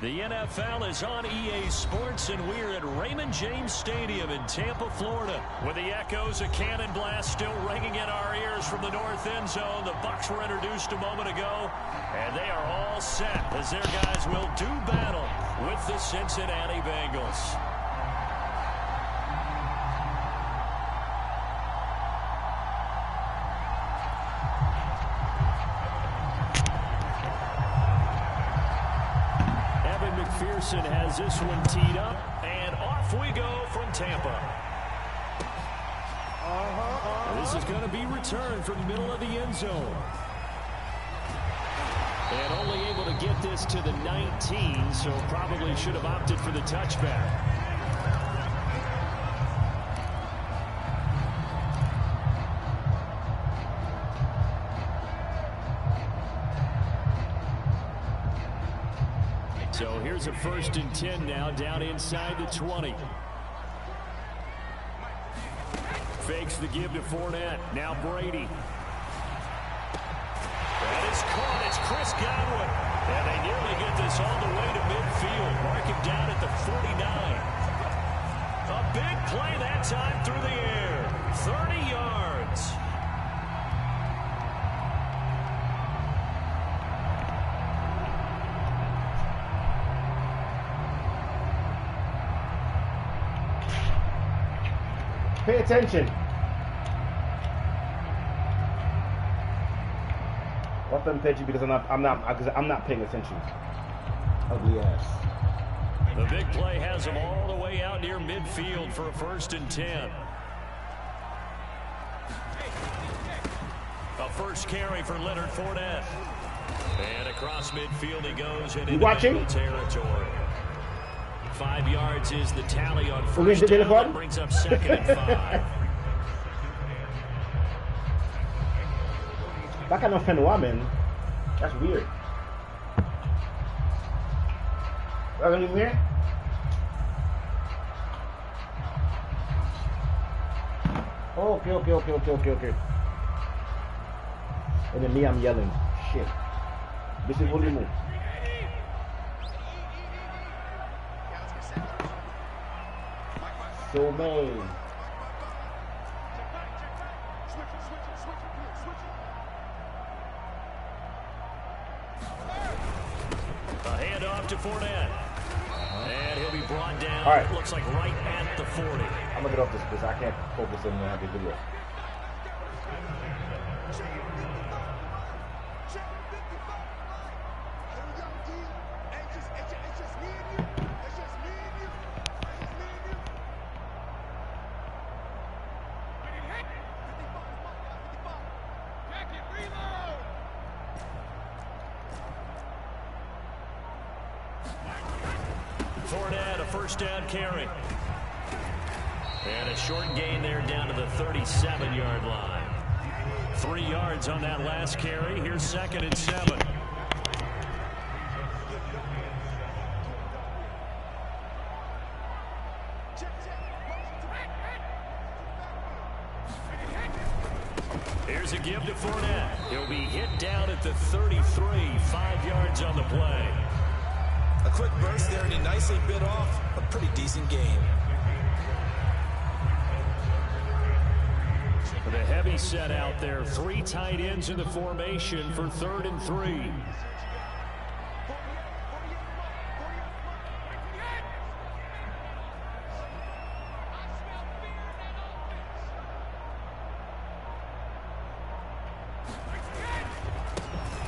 The NFL is on EA Sports, and we're at Raymond James Stadium in Tampa, Florida. With the echoes of cannon blast still ringing in our ears from the north end zone, the Bucs were introduced a moment ago, and they are all set as their guys will do battle with the Cincinnati Bengals. Has this one teed up, and off we go from Tampa. This is going to be returned from the middle of the end zone. And only able to get this to the 19, so probably should have opted for the touchback. So here's a 1st and 10 now, down inside the 20. Fakes the give to Fournette. Now Brady. That is caught. It's Chris Godwin. And they nearly get this all the way to midfield. Mark him down at the 49. A big play that time through the air. 30 yards. Pay attention. What's them attention because I'm not paying attention. Ugly ass. The big play has them all the way out near midfield for a 1st and 10. A first carry for Leonard Fournette. And across midfield he goes and into the territory. 5 yards is the tally on first down. That brings up 2nd and 5. That kind of Fenwa, man. That's weird. That's really weird. Oh, okay. And then me, I'm yelling. Shit. This is what you move. Domain. A handoff to Fournette. And he'll be brought down. All right. Looks like right at the 40. I'm going to get off this because I can't focus on the video. Fournette, a first down carry. And a short gain there down to the 37-yard line. 3 yards on that last carry. Here's 2nd and 7. Here's a give to Fournette. He'll be hit down at the 33, 5 yards on the play. A quick burst there, and he nicely bit off a pretty decent gain. With a heavy set out there, 3 tight ends in the formation for 3rd and 3.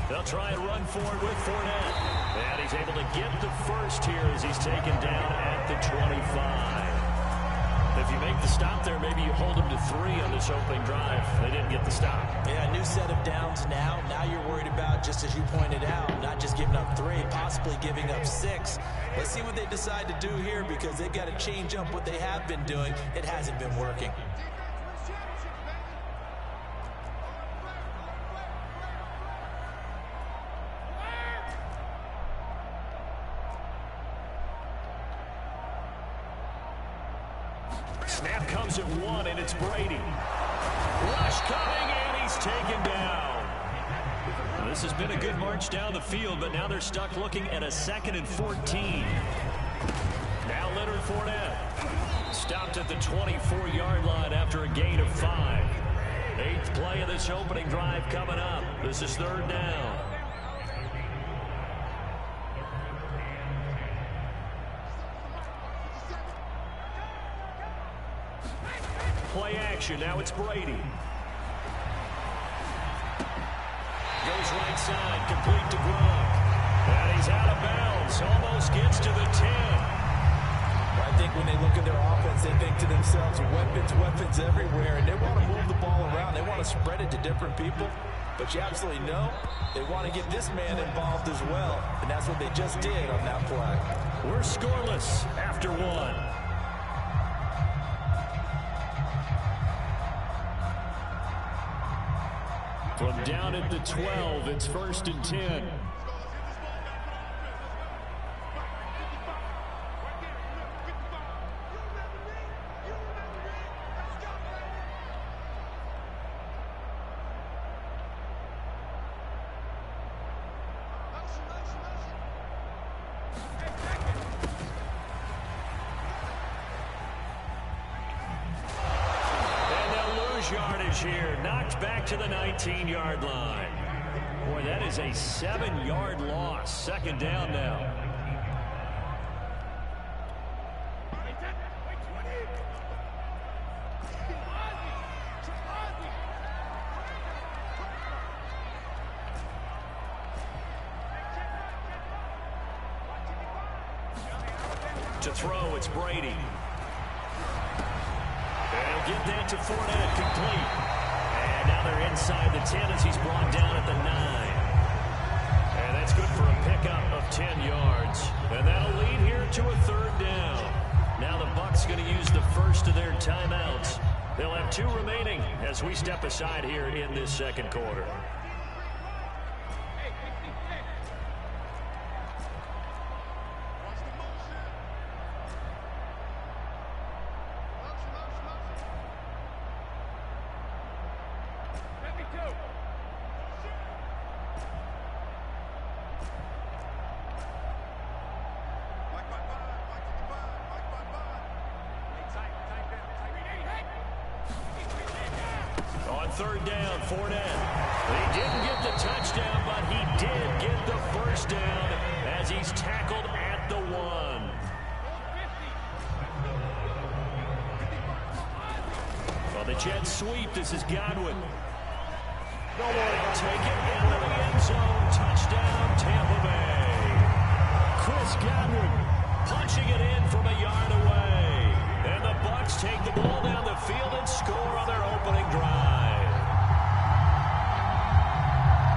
They'll try and run forward with Fournette. And he's able to get the first here as he's taken down at the 25. If you make the stop there, maybe you hold them to 3 on this opening drive. They didn't get the stop. Yeah, new set of downs now. Now you're worried about, just as you pointed out, not just giving up 3, possibly giving up 6. Let's see what they decide to do here because they've got to change up what they have been doing. It hasn't been working. Snap comes at 1, and it's Brady. Rush coming, and he's taken down. This has been a good march down the field, but now they're stuck looking at a 2nd and 14. Now Leonard Fournette stopped at the 24-yard line after a gain of 5. 8th play of this opening drive coming up. This is 3rd down. Play action. Now it's Brady. Goes right side, complete to Gronk. And he's out of bounds. Almost gets to the 10. I think when they look at their offense, they think to themselves, weapons everywhere, and they want to move the ball around. They want to spread it to different people. But you absolutely know they want to get this man involved as well, and that's what they just did on that play. We're scoreless after 1. From down at the 12, it's 1st and 10. Yardage here, knocked back to the 19-yard line. Boy, that is a 7-yard loss. 2nd down now. To throw, it's Brady. They'll get that to Fournette, complete. And now they're inside the 10 as he's brought down at the 9. And that's good for a pickup of 10 yards. And that'll lead here to a 3rd down. Now the Bucs going to use the first of their timeouts. They'll have 2 remaining as we step aside here in this 2nd quarter. On 3rd down, Fournette. He didn't get the touchdown, but he did get the 1st down as he's tackled at the 1. Well, the Jets sweep. This is Godwin. Take it into the end zone. Touchdown, Tampa Bay. Chris Godwin punching it in from a yard away. And the Bucs take the ball down the field and score on their opening drive.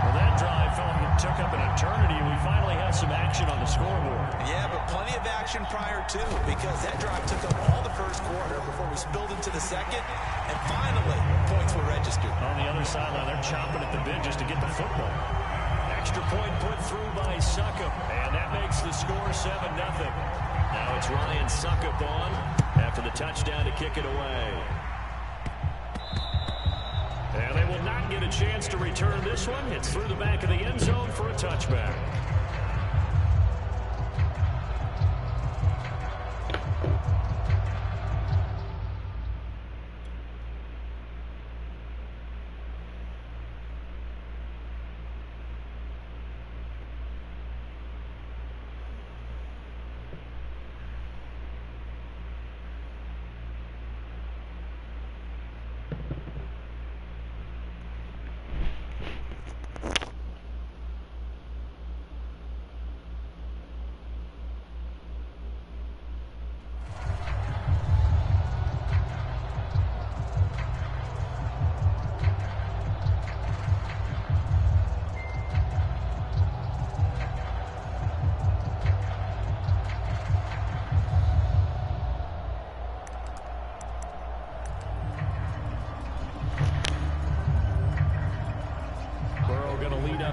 Well, that drive took up an eternity. We finally have some action on the scoreboard. Yeah, but plenty of action prior to, because that drive took up all the 1st quarter before we spilled into the 2nd, and finally, points were registered. On the other sideline, they're chomping at the bit just to get the football. Extra point put through by Succop, and that makes the score 7-0. Now it's Ryan Succop on after the touchdown to kick it away. And they will not get a chance to return this one. It's through the back of the end zone for a touchback.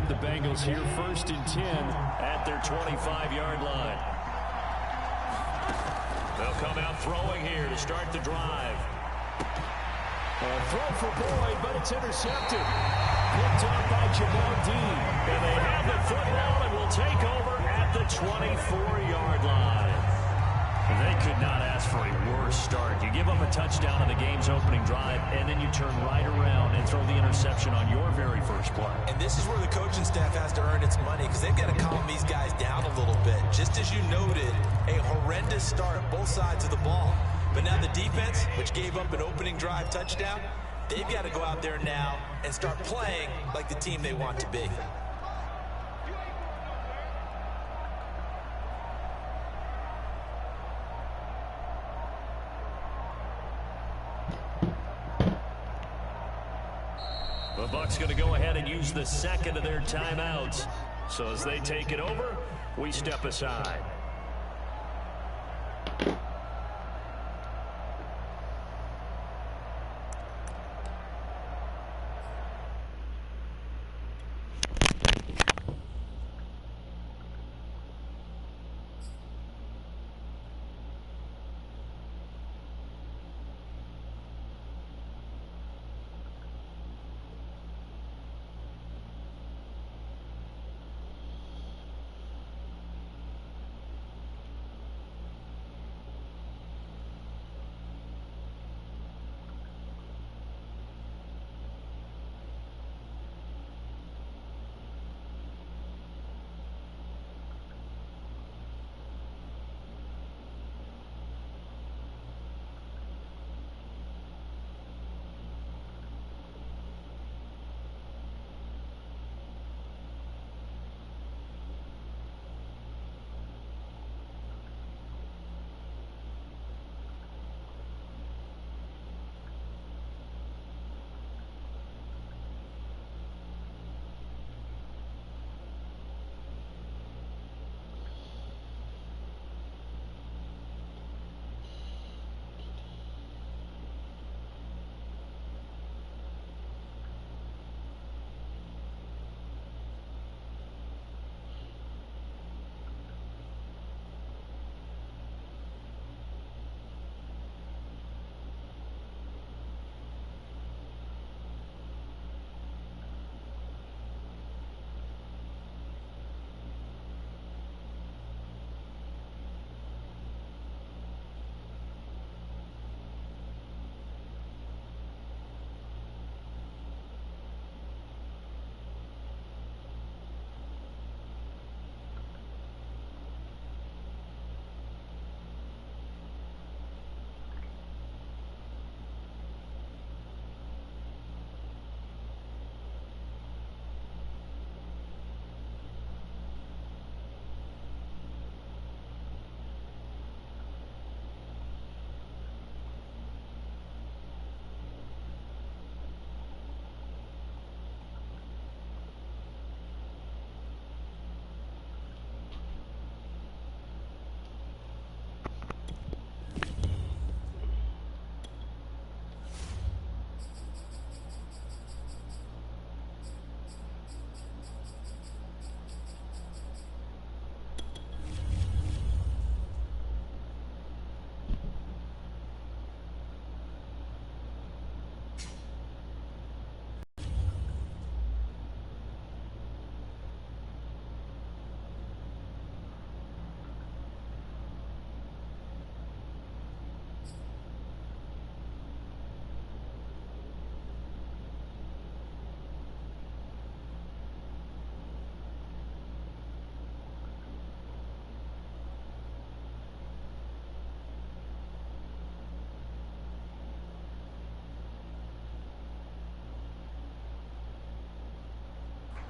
The Bengals here 1st and 10 at their 25-yard line. They'll come out throwing here to start the drive. A throw for Boyd, but it's intercepted. picked off by Jamel Dean. And they have the football and will take over at the 24-yard line. They could not ask for a worse start. You give up a touchdown on the game's opening drive, and then you turn right around and throw the interception on your very first play. And this is where the coaching staff has to earn its money, because they've got to calm these guys down a little bit. Just as you noted, a horrendous start, both sides of the ball. But now the defense, which gave up an opening drive touchdown, they've got to go out there now and start playing like the team they want to be. The Bucs going to go ahead and use the second of their timeouts. So as they take it over, we step aside.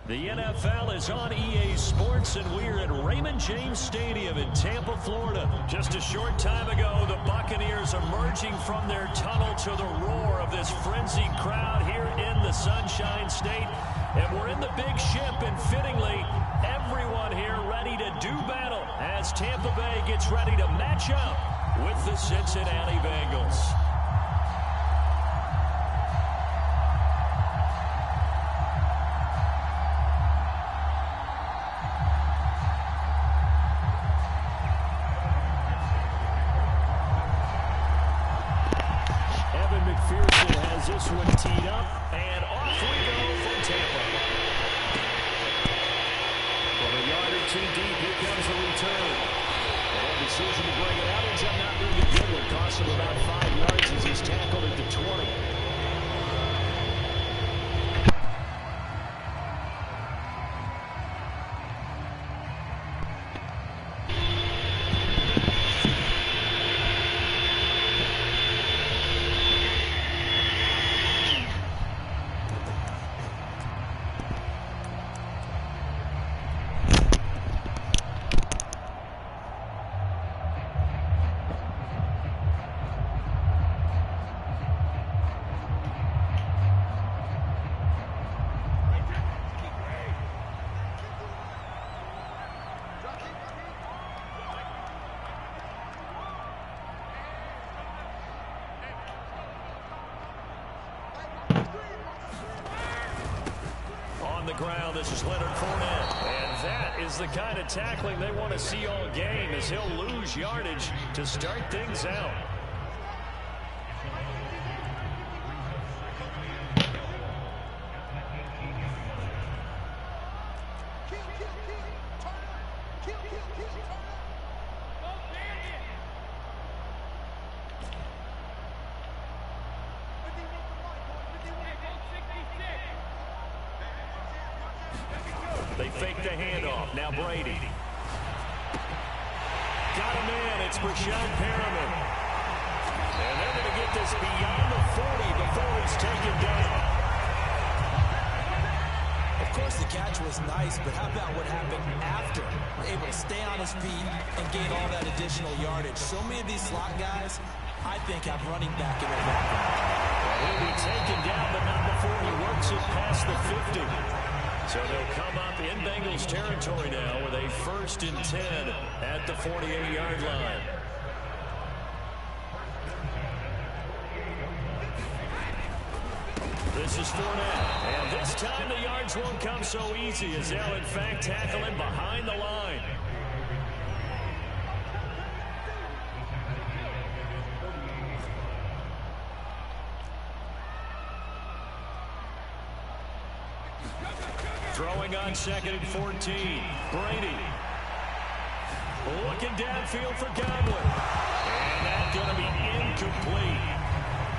The NFL is on EA Sports, and we're at Raymond James Stadium in Tampa, Florida. Just a short time ago, the Buccaneers emerging from their tunnel to the roar of this frenzied crowd here in the Sunshine State. And we're in the big ship, and fittingly, everyone here ready to do battle as Tampa Bay gets ready to match up with the Cincinnati Bengals. has this one teed up, and off we go from Tampa. From a yard or two deep, here comes the return. And decision to bring it out ends up not being a good one. Cost him about 5 yards as he's tackled at the 20. The ground. This is Leonard Fournette. And that is the kind of tackling they want to see all game, as he'll lose yardage to start things out. They fake the handoff. Now Brady. Got a man. It's Brashad Perriman. And they're going to get this beyond the 40 before he's taken down. Of course, the catch was nice, but how about what happened after? Able to stay on his feet and gain all that additional yardage. So many of these slot guys, I think, have running back in their background. Well, he'll be taken down, but not before he works it past the 50. So they'll come up in Bengals territory now with a 1st and 10 at the 48-yard line. This is Fournette, and this time the yards won't come so easy, as they'll in fact tackle him behind the line. Throwing on 2nd and 14. Brady. Looking downfield for Godwin. And that's going to be incomplete.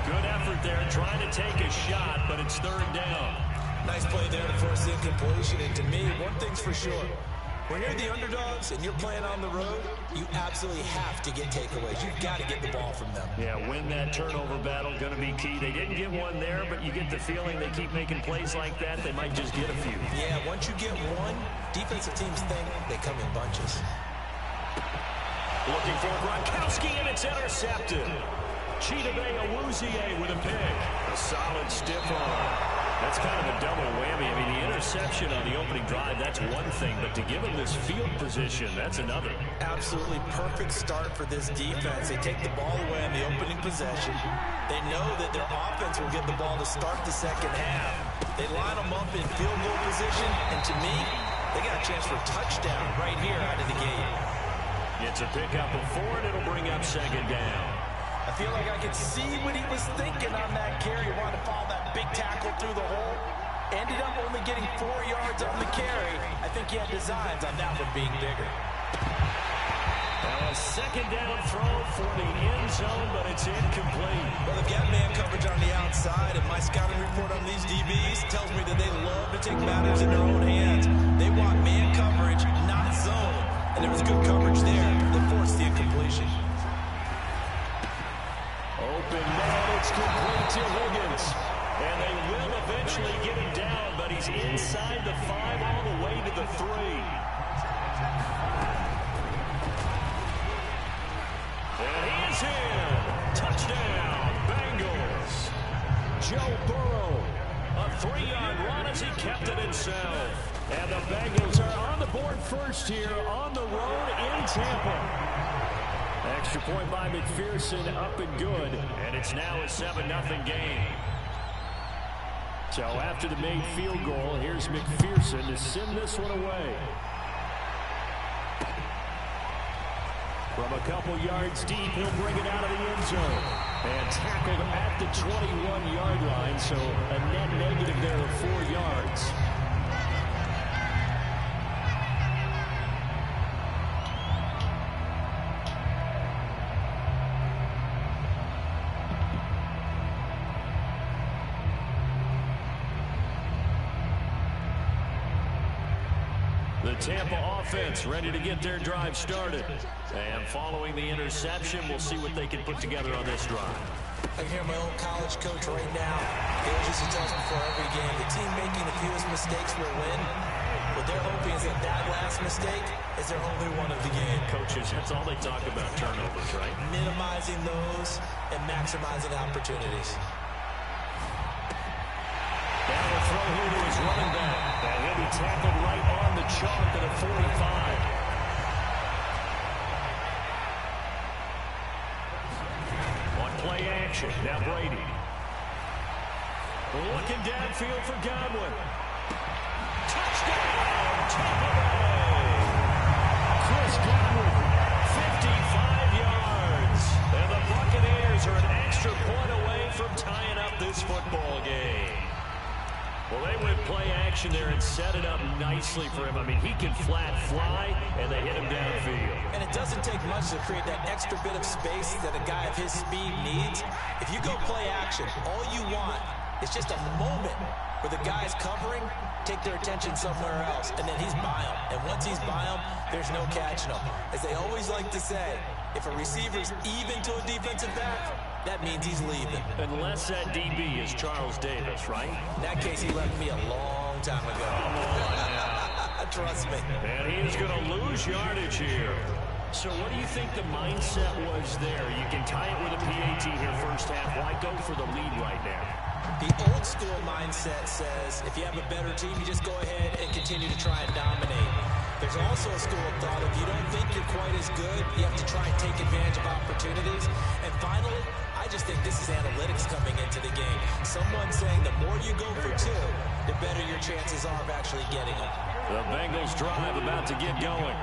Good effort there, trying to take a shot, but it's 3rd down. Nice play there to force the incompletion. And to me, one thing's for sure. When you're the underdogs and you're playing on the road, you absolutely have to get takeaways. You've got to get the ball from them. Yeah, win that turnover battle, going to be key. They didn't get one there, but you get the feeling they keep making plays like that, they might just get a few. Yeah, once you get one, defensive teams think they come in bunches. Looking for Gronkowski, and it's intercepted. Chidobe Awuzie with a pick. A solid stiff arm. That's kind of a double whammy. I mean, the interception on the opening drive, that's one thing, but to give him this field position, that's another. Absolutely perfect start for this defense. They take the ball away on the opening possession. They know that their offense will get the ball to start the second half. They line them up in field goal position, and to me, they got a chance for a touchdown right here out of the gate. It's a pickup of 4, and it'll bring up 2nd down. I feel like I could see what he was thinking on that carry. Wanted to follow that big tackle through the hole. Ended up only getting 4 yards on the carry. I think he had designs on that one being bigger. A 2nd down throw for the end zone, but it's incomplete. Well, they've got man coverage on the outside, and my scouting report on these DBs tells me that they love to take matters in their own hands. They want man coverage, not zone. And there was good coverage there that forced the incompletion. Open man, it's complete to Higgins. And they will eventually get him down, but he's inside the 5 all the way to the 3. And he is in. Touchdown, Bengals. Joe Burrow, a 3-yard run as he kept it himself. And the Bengals are on the board first here on the road in Tampa. Extra point by McPherson, up and good, and it's now a 7-0 game. So after the made field goal, here's McPherson to send this one away. From a couple yards deep, he'll bring it out of the end zone. And tackled at the 21-yard line, so a net negative there of 4 yards. The Tampa offense ready to get their drive started. And following the interception, we'll see what they can put together on this drive. I can hear my old college coach right now. He always used to tell us before every game, the team making the fewest mistakes will win. What they're hoping is that that last mistake is their only one of the game. Coaches, that's all they talk about, turnovers, right? Minimizing those and maximizing opportunities. Down the throw here to his running back. And he'll be tackled right on the chalk at a 45. Play action. Now Brady. Looking downfield for Godwin. Touchdown, Tampa Bay. Chris Godwin, 55 yards. And the Buccaneers are an extra point away from tying up this football game. Well, they went play action there and set it up nicely for him. I mean, he can flat fly, and they hit him downfield. And it doesn't take much to create that extra bit of space that a guy of his speed needs. If you go play action, all you want is just a moment where the guy's covering, take their attention somewhere else, and then he's by him. And once he's by him, there's no catching him. As they always like to say, if a receiver's even to a defensive back, that means he's leaving. Unless that DB is Charles Davis, right? In that case, he left me a long time ago. Come on now. Trust me. And he is going to lose yardage here. So what do you think the mindset was there? You can tie it with a PAT here first half. Why go for the lead right now? The old school mindset says if you have a better team, you just go ahead and continue to try and dominate. There's also a school of thought if you don't think you're quite as good, you have to try and take advantage of opportunities. And finally, I just think this is analytics coming into the game. Someone saying the more you go for two, the better your chances are of actually getting them. The Bengals drive about to get going.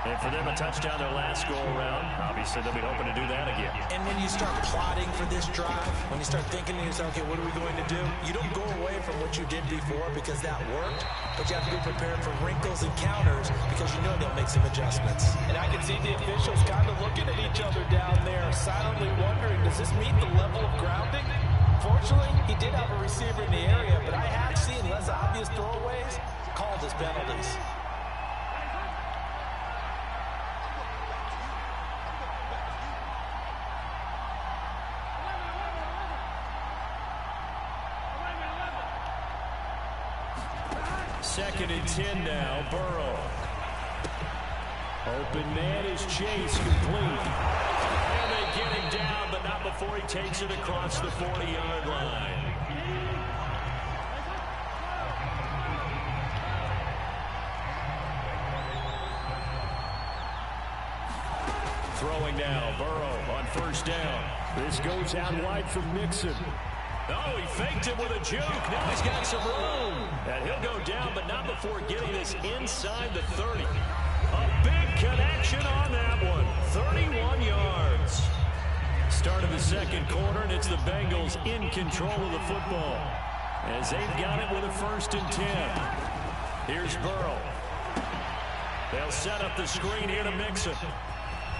And for them, a touchdown their last go-around. Obviously, they'll be hoping to do that again. And when you start plotting for this drive, when you start thinking to yourself, okay, what are we going to do? You don't go away from what you did before because that worked, but you have to be prepared for wrinkles and counters because you know they'll make some adjustments. And I can see the officials kind of looking at each other down there, silently wondering, does this meet the level of grounding? Fortunately, he did have a receiver in the area, but I have seen less obvious throwaways called as penalties. Second and 10 now, Burrow. Open man is Chase, complete. And they get him down, but not before he takes it across the 40-yard line. Throwing now, Burrow on first down. This goes out wide for Mixon. Oh, he faked him with a juke. Now he's got some room. And he'll go down, but not before getting this inside the 30. A big connection on that one. 31 yards. Start of the second quarter, and it's the Bengals in control of the football as they've got it with a 1st and 10. Here's Burrow. They'll set up the screen here to Mixon.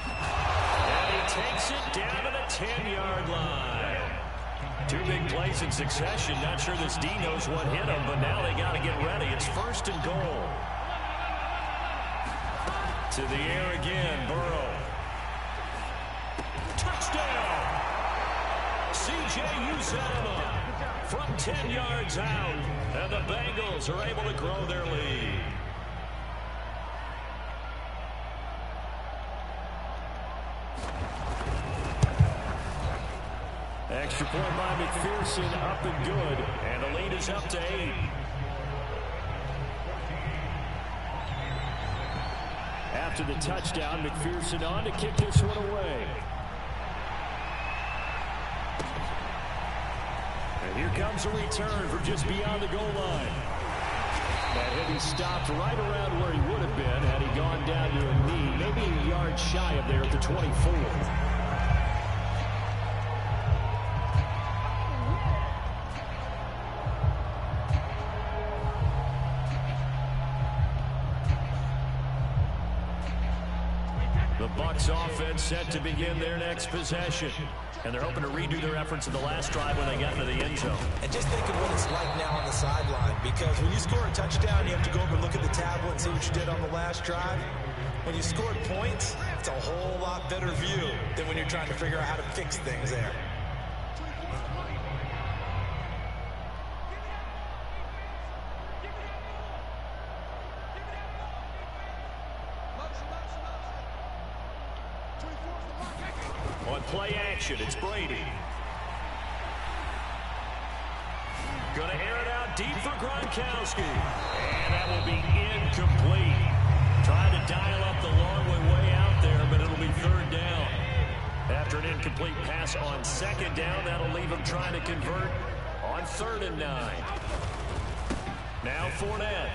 And he takes it down to the 10-yard line. Two big plays in succession. Not sure this D knows what hit him, but now they got to get ready. It's 1st and goal. To the air again, Burrow. Touchdown! C.J. Uzomah from 10 yards out. And the Bengals are able to grow their lead. Extra point by McPherson, up and good. And the lead is up to 8. After the touchdown, McPherson on to kick this one away. And here comes a return from just beyond the goal line. And he'll be stopped right around where he would have been had he gone down to a knee, maybe a yard shy of there at the 24. Bucs offense set to begin their next possession. And they're hoping to redo their efforts in the last drive when they got into the end zone. And just think of what it's like now on the sideline, because when you score a touchdown, you have to go over and look at the tablet and see what you did on the last drive. When you scored points, it's a whole lot better view than when you're trying to figure out how to fix things there. On play action, it's Brady. Gonna air it out deep for Gronkowski. And that will be incomplete. Trying to dial up the long way out there, but it'll be third down. After an incomplete pass on second down, that'll leave him trying to convert on 3rd and 9. Now Fournette.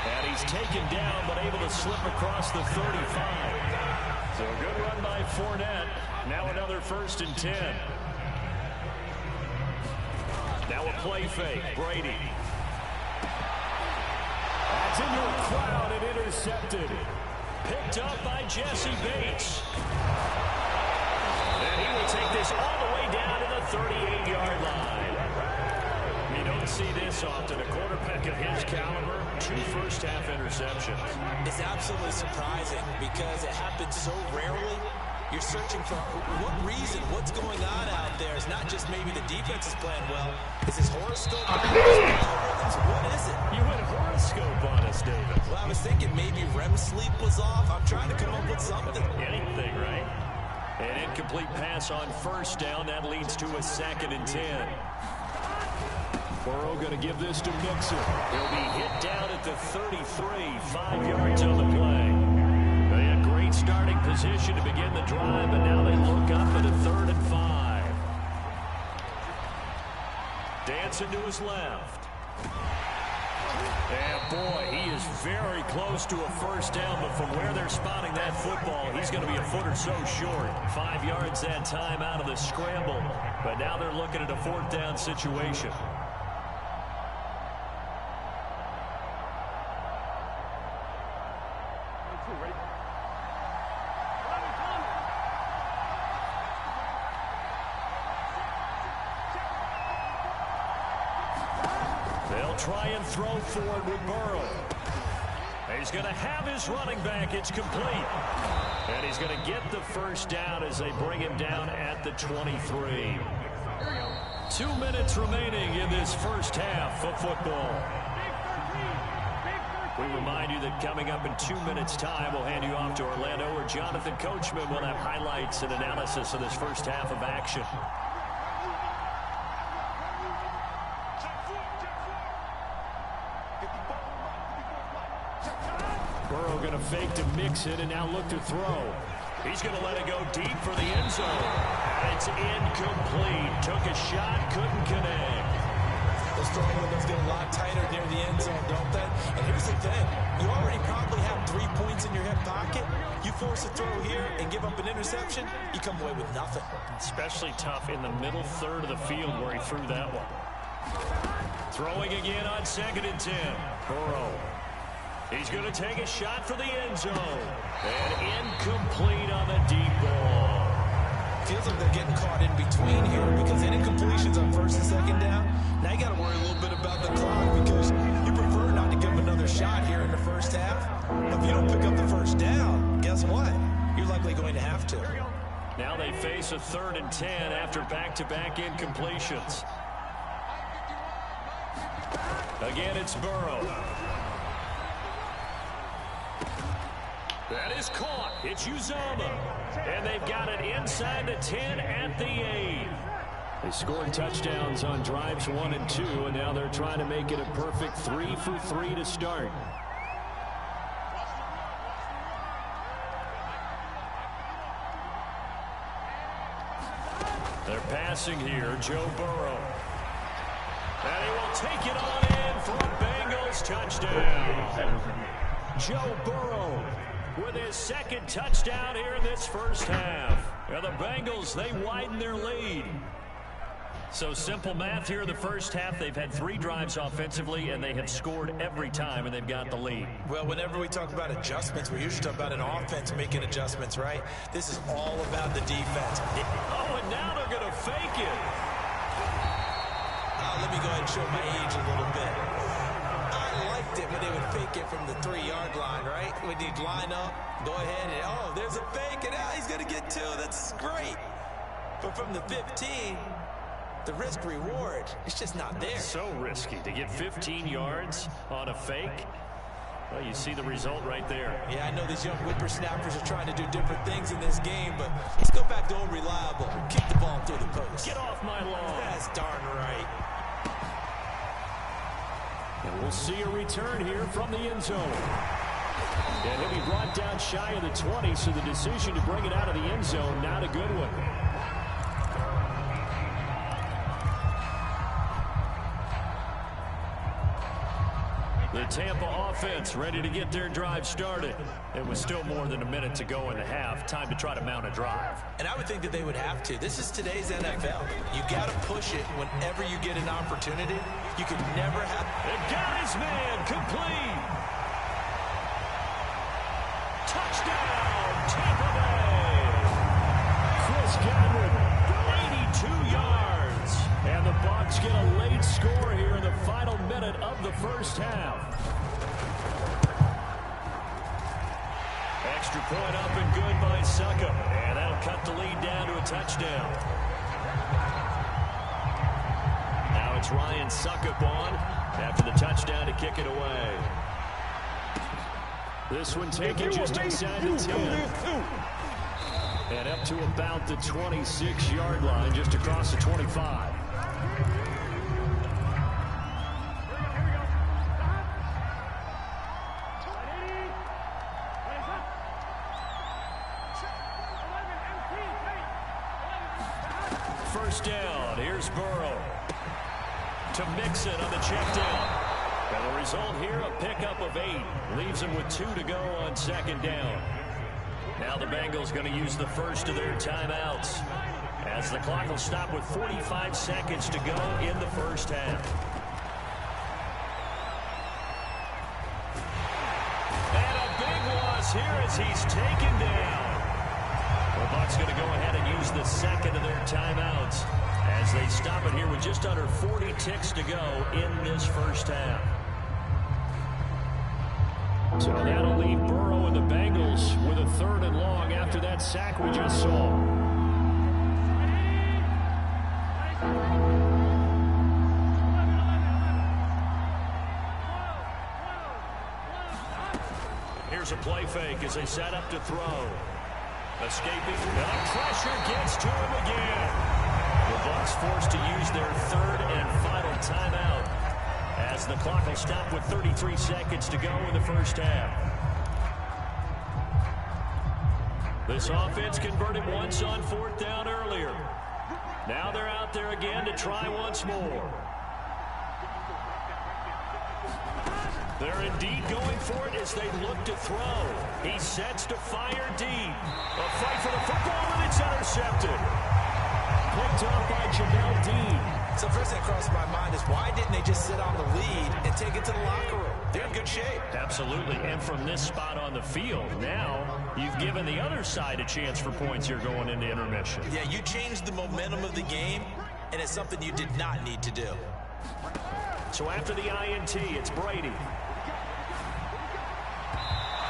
And he's taken down, but able to slip across the 35. So a good run by Fournette. Now another 1st and 10. Now a play fake. Brady. That's into a crowd and intercepted. Picked up by Jesse Bates. And he will take this all the way down to the 38-yard line. You don't see this often. A quarterback of his caliber, 2 first-half interceptions. It's absolutely surprising because it happens so rarely. You're searching for what reason, what's going on out there. It's not just maybe the defense is playing well. Is his horoscope? What is it? You went horoscope on us, David. Well, I was thinking maybe REM sleep was off. I'm trying to come up with something. Anything, right? An incomplete pass on 1st down. That leads to a 2nd and 10. Burrow going to give this to Mixon. He'll be hit down at the 33, 5 yards on the play. They had great starting position to begin the drive, but now they look up at a 3rd and 5. Dancing to his left. And boy, he is very close to a 1st down, but from where they're spotting that football, he's going to be a foot or so short. 5 yards that time out of the scramble, but now they're looking at a 4th down situation. They'll try and throw forward with Burrow. He's going to have his running back. It's complete. And he's going to get the 1st down as they bring him down at the 23. 2 minutes remaining in this 1st half of football. We remind you that coming up in 2 minutes' time, we'll hand you off to Orlando, where Jonathan Coachman will have highlights and analysis of this 1st half of action. Burrow going to fake to Mixon and now look to throw. He's going to let it go deep for the end zone. And it's incomplete. Took a shot, couldn't connect. Those throwing windows get a lot tighter near the end zone, don't they? And here's the thing. You already probably have 3 points in your hip pocket. You force a throw here and give up an interception, you come away with nothing. Especially tough in the middle 3rd of the field where he threw that one. Throwing again on 2nd and 10. Burrow. He's going to take a shot for the end zone. And incomplete on the deep ball. Feels like they're getting caught in between here because any incompletions on 1st and 2nd down. Now you got to worry a little bit about the clock because you prefer not to give them another shot here in the 1st half. But if you don't pick up the 1st down, guess what? You're likely going to have to. Now they face a 3rd and 10 after back-to-back incompletions. Again, it's Burrow. That is caught. It's Uzomah. And they've got it inside the 10 at the 8. They scored touchdowns on drives 1 and 2, and now they're trying to make it a perfect 3 for 3 to start. They're passing here, Joe Burrow. And he will take it on in for a Bengals touchdown. Joe Burrow with his 2nd touchdown here in this 1st half. And the Bengals, they widen their lead. So simple math here in the first half. They've had 3 drives offensively, and they have scored every time, and they've got the lead. Well, whenever we talk about adjustments, we usually talk about an offense making adjustments, right? This is all about the defense. Oh, and now they're going to fake it. Let me go ahead and show my age a little bit. I liked it when they would fake it from the 3-yard line, right? When you'd line up, go ahead, and oh, there's a fake, and he's going to get 2. That's great. But from the 15... the risk-reward, it's just not there. So risky to get 15 yards on a fake. Well, you see the result right there. Yeah, I know these young whippersnappers are trying to do different things in this game, but let's go back to old reliable. Kick the ball through the post. Get off my lawn. That's darn right. And we'll see a return here from the end zone. And he'll be brought down shy of the 20, so the decision to bring it out of the end zone, not a good one. The Tampa offense ready to get their drive started. It was still more than a minute to go in the half. Time to try to mount a drive. And I would think that they would have to. This is today's NFL. You got to push it whenever you get an opportunity. You could never have... It got his man complete. Touchdown, Tampa Bay. Chris Godwin, 82 yards. And the Bucs get a late score here in the final minute of the first half. Extra point up and good by Suckup. And that'll cut the lead down to a touchdown. Now it's Ryan Suckup on after the touchdown to kick it away. This one taken just inside the 10. And up to about the 26-yard line, just across the 25. First down, here's Burrow to Mixon on the check down. And the result here, a pickup of 8. Leaves him with 2 to go on second down. Now the Bengals going to use the first of their timeouts, as the clock will stop with 45 seconds to go in the first half. And a big loss here as he's taken down. The Bucs going to go ahead and use the second of their timeouts as they stop it here with just under 40 ticks to go in this first half. So that'll leave Burrow and the Bengals with a 3rd and long after that sack we just saw. Here's a play fake as they set up to throw. Escaping, and pressure gets to him again. The Bucs forced to use their 3rd and final timeout as the clock will stop with 33 seconds to go in the first half. This offense converted once on 4th down earlier. Now they're out there again to try once more. They're indeed going for it as they look to throw. He sets to fire deep. A fight for the football, and it's intercepted. Picked up by Jamel Dean. So first thing that crossed my mind is, why didn't they just sit on the lead and take it to the locker room? They're in good shape. Absolutely. And from this spot on the field, now you've given the other side a chance for points here going into intermission. Yeah, you changed the momentum of the game, and it's something you did not need to do. So after the INT, it's Brady.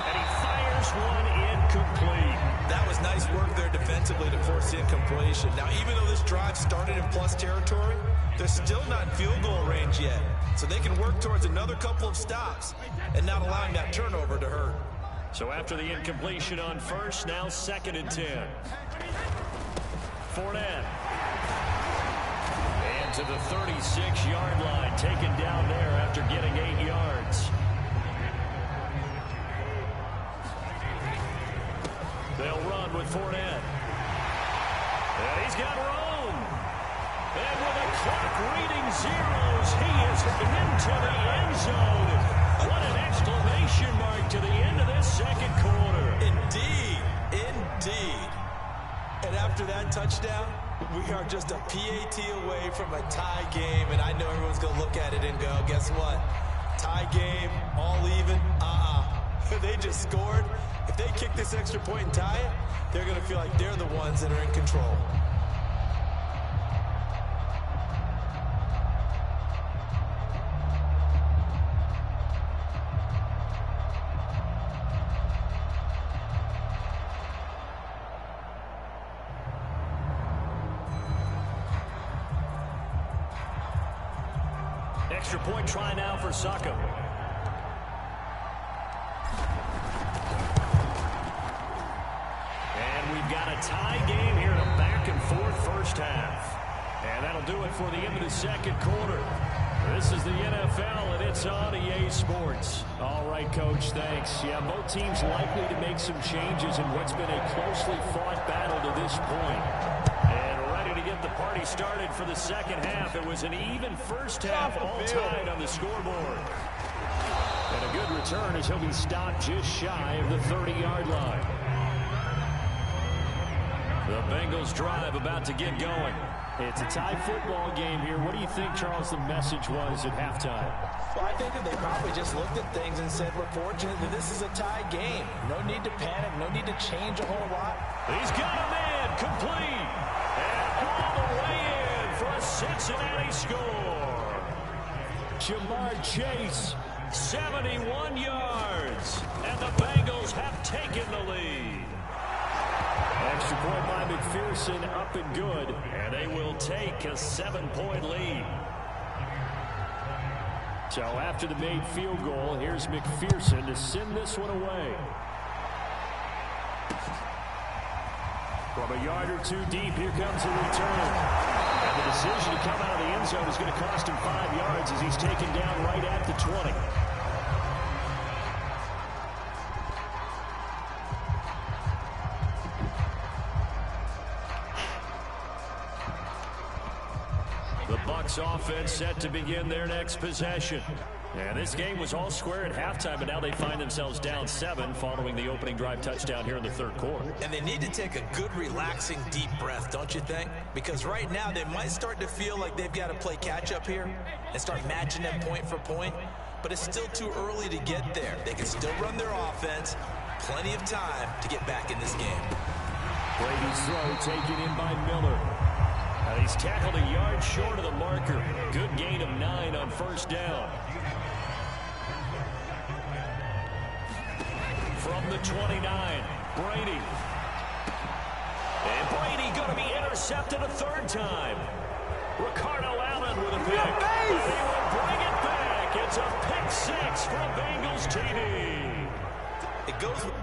And he fires one incomplete. That was nice work there defensively to force the incompletion. Now, even though this drive started in plus territory, they're still not in field goal range yet. So they can work towards another couple of stops and not allowing that turnover to hurt. So after the incompletion on first, now 2nd and 10. Fournette. And to the 36-yard line, taken down there after getting 8 yards. They'll run with Fournette. And he's got room. And with the clock reading zeros, he is into the end zone. What an exclamation mark to the end of this second quarter. Indeed, indeed. And after that touchdown, We are just a PAT away from a tie game, and I know everyone's going to look at it and go, guess what? Tie game, all even, They just scored. If they kick this extra point and tie it, they're going to feel like they're the ones that are in control. Extra point try now for Saka. And we've got a tie game here in a back-and-forth first half. And that'll do it for the end of the second quarter. This is the NFL, and it's on EA Sports. All right, Coach, thanks. Yeah, both teams likely to make some changes in what's been a closely fought battle to this point. And ready to get the party started for the second half. It was an even first half, all tied on the scoreboard. And a good return as he'll be stopped just shy of the 30-yard line. The Bengals drive about to get going. It's a tie football game here. What do you think, Charles, the message was at halftime? Well, I think that they probably just looked at things and said, we're fortunate that this is a tie game. No need to panic. No need to change a whole lot. He's got a man complete. And all the way in for a Cincinnati score. Jamar Chase, 71 yards. And the Bengals have taken the lead. Extra point by McPherson, up and good. And they will take a 7-point lead. So after the made field goal, here's McPherson to send this one away. From a yard or two deep, here comes the return. And the decision to come out of the end zone is going to cost him 5 yards as he's taken down right at the 20. The Bucs offense set to begin their next possession. And this game was all square at halftime, but now they find themselves down 7 following the opening drive touchdown here in the third quarter. And they need to take a good, relaxing, deep breath, don't you think? Because right now they might start to feel like they've got to play catch-up here and start matching them point for point. But it's still too early to get there. They can still run their offense. Plenty of time to get back in this game. Brady's throw taken in by Miller. Now he's tackled a yard short of the marker. Good gain of 9 on first down. From the 29, Brady. And Brady going to be intercepted a third time. Ricardo Allen with a pick. And he will bring it back. It's a pick 6 from Bengals TV. It goes with